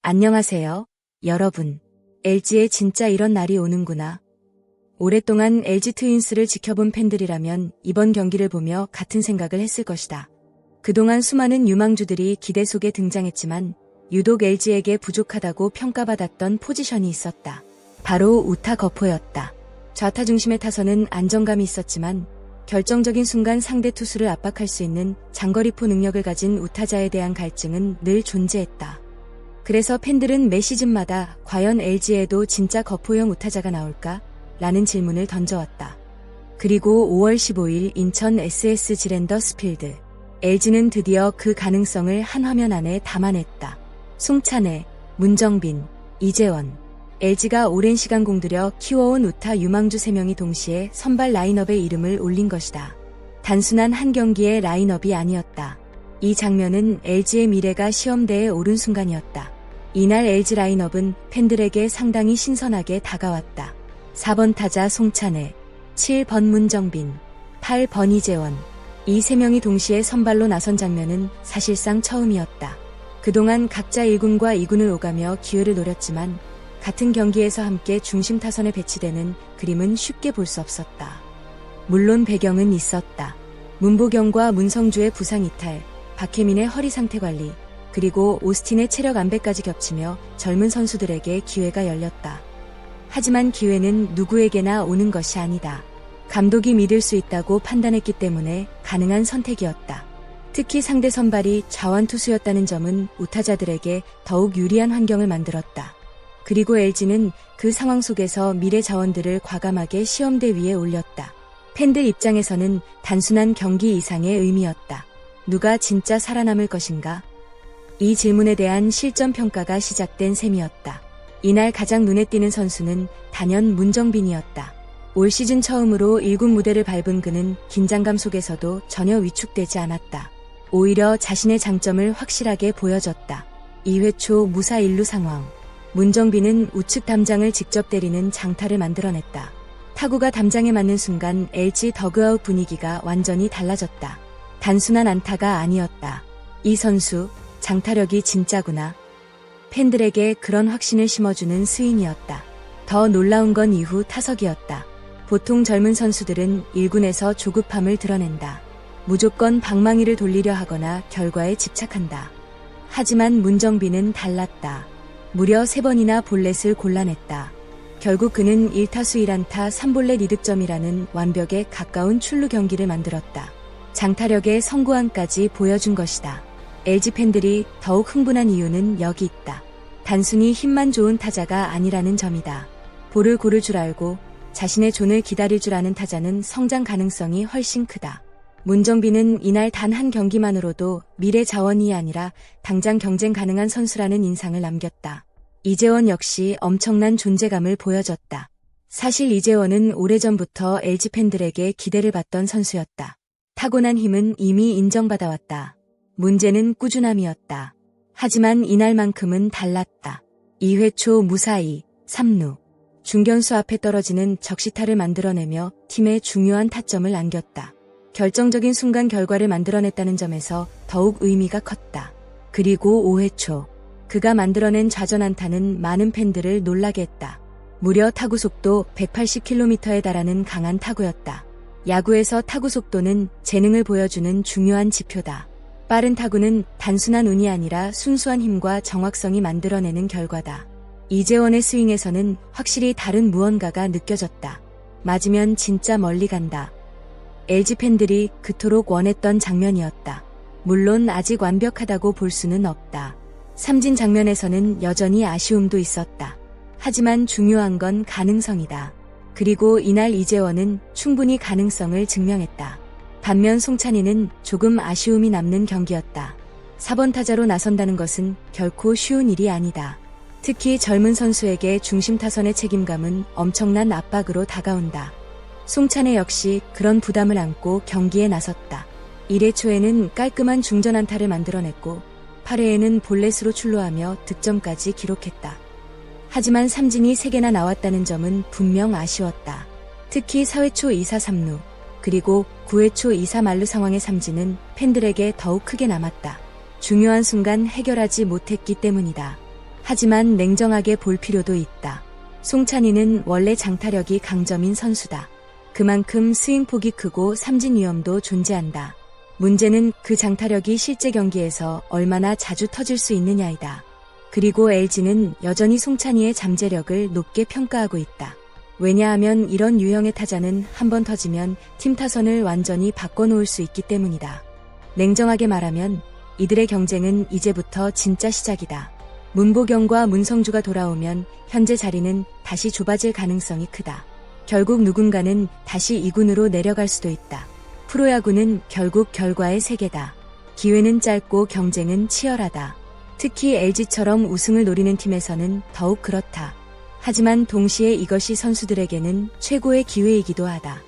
안녕하세요, 여러분. LG에 진짜 이런 날이 오는구나. 오랫동안 LG 트윈스를 지켜본 팬들이라면 이번 경기를 보며 같은 생각을 했을 것이다. 그동안 수많은 유망주들이 기대 속에 등장했지만 유독 LG에게 부족하다고 평가받았던 포지션이 있었다. 바로 우타 거포였다. 좌타 중심의 타선은 안정감이 있었지만 결정적인 순간 상대 투수를 압박할 수 있는 장거리포 능력을 가진 우타자에 대한 갈증은 늘 존재했다. 그래서 팬들은 매 시즌마다 과연 LG에도 진짜 거포형 우타자가 나올까? 라는 질문을 던져왔다. 그리고 5월 15일 인천 SS 지랜더스 필드. LG는 드디어 그 가능성을 한 화면 안에 담아냈다. 송찬해, 문정빈, 이재원. LG가 오랜 시간 공들여 키워온 우타 유망주 3명이 동시에 선발 라인업에 이름을 올린 것이다. 단순한 한 경기의 라인업이 아니었다. 이 장면은 LG의 미래가 시험대에 오른 순간이었다. 이날 LG 라인업은 팬들에게 상당히 신선하게 다가왔다. 4번 타자 송찬해, 7번 문정빈, 8번 이재원. 이 3명이 동시에 선발로 나선 장면은 사실상 처음이었다. 그동안 각자 1군과 2군을 오가며 기회를 노렸지만 같은 경기에서 함께 중심 타선에 배치되는 그림은 쉽게 볼 수 없었다. 물론 배경은 있었다. 문보경과 문성주의 부상 이탈, 박혜민의 허리 상태 관리, 그리고 오스틴의 체력 안배까지 겹치며 젊은 선수들에게 기회가 열렸다. 하지만 기회는 누구에게나 오는 것이 아니다. 감독이 믿을 수 있다고 판단했기 때문에 가능한 선택이었다. 특히 상대 선발이 자완투수였다는 점은 우타자들에게 더욱 유리한 환경을 만들었다. 그리고 LG는 그 상황 속에서 미래 자원들을 과감하게 시험대 위에 올렸다. 팬들 입장에서는 단순한 경기 이상의 의미였다. 누가 진짜 살아남을 것인가? 이 질문에 대한 실전 평가가 시작된 셈이었다. 이날 가장 눈에 띄는 선수는 단연 문정빈이었다. 올 시즌 처음으로 1군 무대를 밟은 그는 긴장감 속에서도 전혀 위축되지 않았다. 오히려 자신의 장점을 확실하게 보여줬다. 2회 초 무사 1루 상황. 문정빈은 우측 담장을 직접 때리는 장타를 만들어냈다. 타구가 담장에 맞는 순간 LG 더그아웃 분위기가 완전히 달라졌다. 단순한 안타가 아니었다. 이 선수, 장타력이 진짜구나. 팬들에게 그런 확신을 심어주는 스윙이었다. 더 놀라운 건 이후 타석이었다. 보통 젊은 선수들은 1군에서 조급함을 드러낸다. 무조건 방망이를 돌리려 하거나 결과에 집착한다. 하지만 문정빈은 달랐다. 무려 3번이나 볼넷을 골라냈다. 결국 그는 1타수 1안타 3볼넷 2득점이라는 완벽에 가까운 출루 경기를 만들었다. 장타력의 성구안까지 보여준 것이다. LG 팬들이 더욱 흥분한 이유는 여기 있다. 단순히 힘만 좋은 타자가 아니라는 점이다. 볼을 고를 줄 알고 자신의 존을 기다릴 줄 아는 타자는 성장 가능성이 훨씬 크다. 문정빈은 이날 단 한 경기만으로도 미래 자원이 아니라 당장 경쟁 가능한 선수라는 인상을 남겼다. 이재원 역시 엄청난 존재감을 보여줬다. 사실 이재원은 오래전부터 LG 팬들에게 기대를 받던 선수였다. 타고난 힘은 이미 인정받아왔다. 문제는 꾸준함이었다. 하지만 이날만큼은 달랐다. 2회 초 무사히 3루. 중견수 앞에 떨어지는 적시타를 만들어내며 팀에 중요한 타점을 안겼다. 결정적인 순간 결과를 만들어냈다는 점에서 더욱 의미가 컸다. 그리고 5회 초. 그가 만들어낸 좌전 안타는 많은 팬들을 놀라게 했다. 무려 타구 속도 180km에 달하는 강한 타구였다. 야구에서 타구 속도는 재능을 보여주는 중요한 지표다. 빠른 타구는 단순한 운이 아니라 순수한 힘과 정확성이 만들어내는 결과다. 이재원의 스윙에서는 확실히 다른 무언가가 느껴졌다. 맞으면 진짜 멀리 간다. LG 팬들이 그토록 원했던 장면이었다. 물론 아직 완벽하다고 볼 수는 없다. 삼진 장면에서는 여전히 아쉬움도 있었다. 하지만 중요한 건 가능성이다. 그리고 이날 이재원은 충분히 가능성을 증명했다. 반면 송찬희는 조금 아쉬움이 남는 경기였다. 4번 타자로 나선다는 것은 결코 쉬운 일이 아니다. 특히 젊은 선수에게 중심 타선의 책임감은 엄청난 압박으로 다가온다. 송찬해 역시 그런 부담을 안고 경기에 나섰다. 1회 초에는 깔끔한 중전 안타를 만들어냈고 8회에는 볼넷으로 출루하며 득점까지 기록했다. 하지만 삼진이 3개나 나왔다는 점은 분명 아쉬웠다. 특히 4회 초 2사 3루, 그리고 9회 초 2사 만루 상황의 삼진은 팬들에게 더욱 크게 남았다. 중요한 순간 해결하지 못했기 때문이다. 하지만 냉정하게 볼 필요도 있다. 송찬이는 원래 장타력이 강점인 선수다. 그만큼 스윙폭이 크고 삼진 위험도 존재한다. 문제는 그 장타력이 실제 경기에서 얼마나 자주 터질 수 있느냐이다. 그리고 LG는 여전히 송찬이의 잠재력을 높게 평가하고 있다. 왜냐하면 이런 유형의 타자는 한번 터지면 팀 타선을 완전히 바꿔놓을 수 있기 때문이다. 냉정하게 말하면 이들의 경쟁은 이제부터 진짜 시작이다. 문보경과 문성주가 돌아오면 현재 자리는 다시 좁아질 가능성이 크다. 결국 누군가는 다시 2군으로 내려갈 수도 있다. 프로야구는 결국 결과의 세계다. 기회는 짧고 경쟁은 치열하다. 특히 LG처럼 우승을 노리는 팀에서는 더욱 그렇다. 하지만 동시에 이것이 선수들에게는 최고의 기회이기도 하다.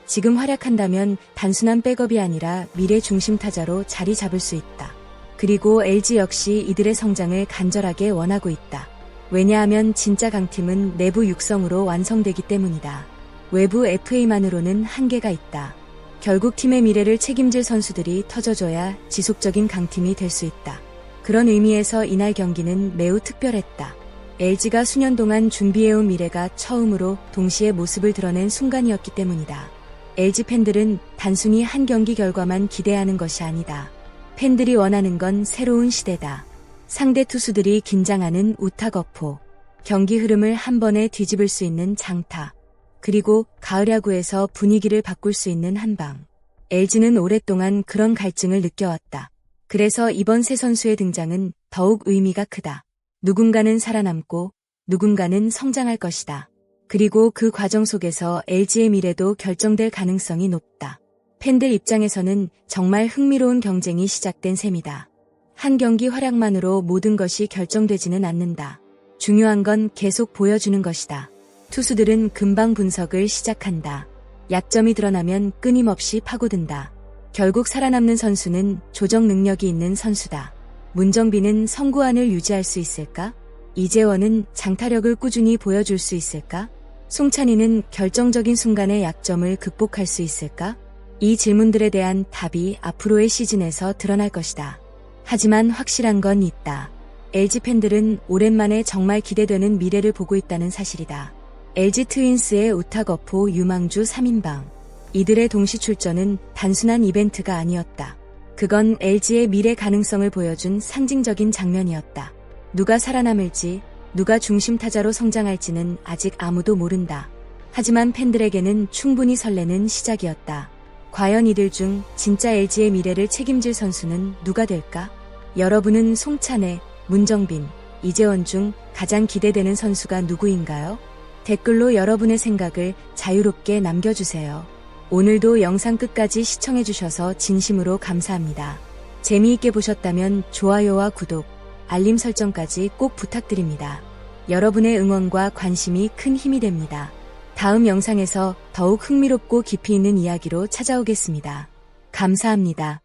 지금 활약한다면 단순한 백업이 아니라 미래 중심 타자로 자리 잡을 수 있다. 그리고 LG 역시 이들의 성장을 간절하게 원하고 있다. 왜냐하면 진짜 강팀은 내부 육성으로 완성되기 때문이다. 외부 FA만으로는 한계가 있다. 결국 팀의 미래를 책임질 선수들이 터져줘야 지속적인 강팀이 될 수 있다. 그런 의미에서 이날 경기는 매우 특별했다. LG가 수년 동안 준비해온 미래가 처음으로 동시에 모습을 드러낸 순간이었기 때문이다. LG 팬들은 단순히 한 경기 결과만 기대하는 것이 아니다. 팬들이 원하는 건 새로운 시대다. 상대 투수들이 긴장하는 우타거포, 경기 흐름을 한 번에 뒤집을 수 있는 장타, 그리고 가을 야구에서 분위기를 바꿀 수 있는 한방. LG는 오랫동안 그런 갈증을 느껴왔다. 그래서 이번 새 선수의 등장은 더욱 의미가 크다. 누군가는 살아남고 누군가는 성장할 것이다. 그리고 그 과정 속에서 LG의 미래도 결정될 가능성이 높다. 팬들 입장에서는 정말 흥미로운 경쟁이 시작된 셈이다. 한 경기 활약만으로 모든 것이 결정되지는 않는다. 중요한 건 계속 보여주는 것이다. 투수들은 금방 분석을 시작한다. 약점이 드러나면 끊임없이 파고든다. 결국 살아남는 선수는 조정 능력이 있는 선수다. 문정빈은 선구안을 유지할 수 있을까? 이재원은 장타력을 꾸준히 보여줄 수 있을까? 송찬이는 결정적인 순간의 약점을 극복할 수 있을까? 이 질문들에 대한 답이 앞으로의 시즌에서 드러날 것이다. 하지만 확실한 건 있다. LG 팬들은 오랜만에 정말 기대되는 미래를 보고 있다는 사실이다. LG 트윈스의 우타거포 유망주 3인방. 이들의 동시 출전은 단순한 이벤트가 아니었다. 그건 LG의 미래 가능성을 보여준 상징적인 장면이었다. 누가 살아남을지, 누가 중심 타자로 성장할지는 아직 아무도 모른다. 하지만 팬들에게는 충분히 설레는 시작이었다. 과연 이들 중 진짜 LG의 미래를 책임질 선수는 누가 될까? 여러분은 송찬의, 문정빈, 이재원 중 가장 기대되는 선수가 누구인가요? 댓글로 여러분의 생각을 자유롭게 남겨주세요. 오늘도 영상 끝까지 시청해주셔서 진심으로 감사합니다. 재미있게 보셨다면 좋아요와 구독, 알림 설정까지 꼭 부탁드립니다. 여러분의 응원과 관심이 큰 힘이 됩니다. 다음 영상에서 더욱 흥미롭고 깊이 있는 이야기로 찾아오겠습니다. 감사합니다.